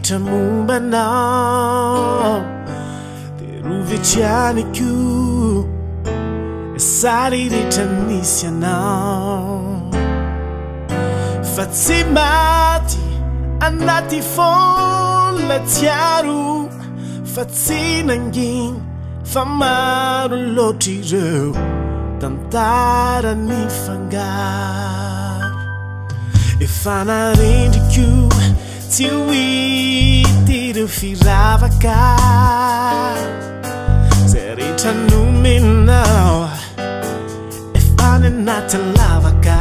Mumbana Teruvichaniku Sari di Tanisiana Fatsimati Andati folle tiaru Fatsinangin Famaru lotiro Tantara ni fangar Ifana rindiku Tiwi tiru firava ka Serita numinau Ifana natalava ka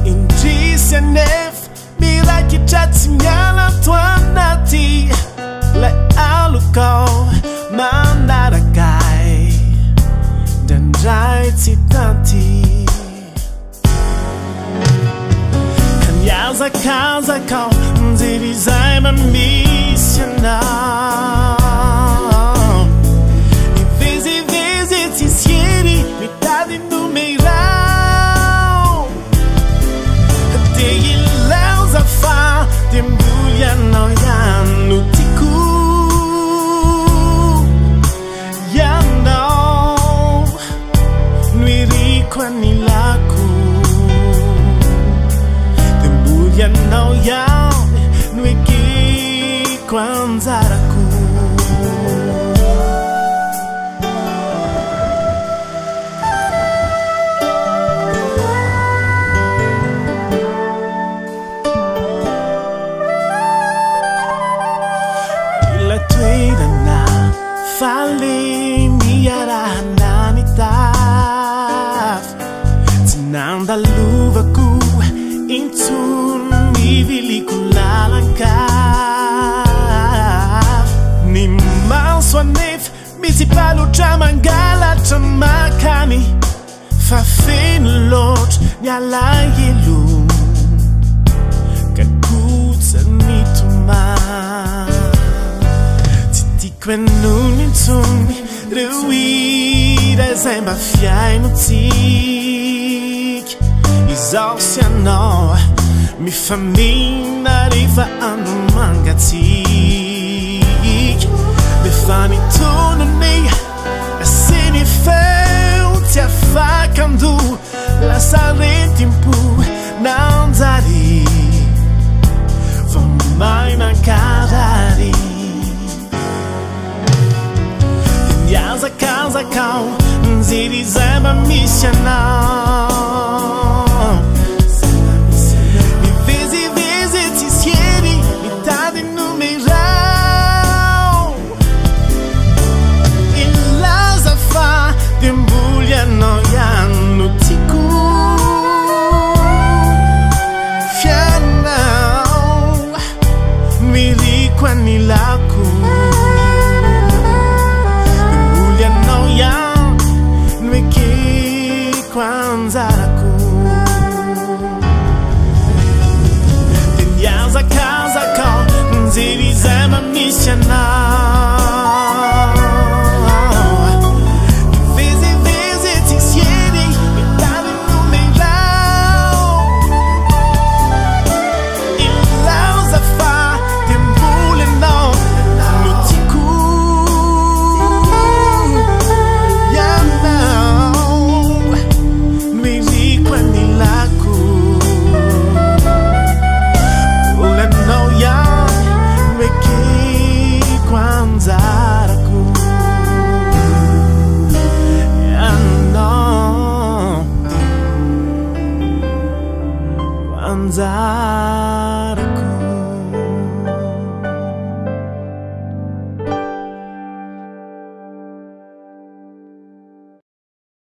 Indisia nef Miraki chatsinyala tuanati Le aluko mandarakai Dan jai titanti Yaza kaza kau Nziri zai ma missiona E vezi ti siedi Metade numeral Te ileus a fa Te mbulha noia no tiku Ya no Nuiriqua ni laku Ya no ya Nuiki kwa Anjarako Ila tuida na Fali miyara nanitaf Tinanda luva ku Intun mivili kulalangkap Ni mauswanef Misipalo chamangala chamakani Fafin lot Nyala yelu Kakutsa nituma Titikwenun intun Rewida zemba fiai nutik Exaustiano Mi famina riva anu mangatik Me fani tono nei Sini feu ti affacandu La sarenti in pu Nanzari Von mai mancadari Yaza casa kau Nziri zema missiona Ni laku Mbulha no ya Nwiki kwa Anjarako Tenyaza kaza kau Nziri zema missiona Anjarako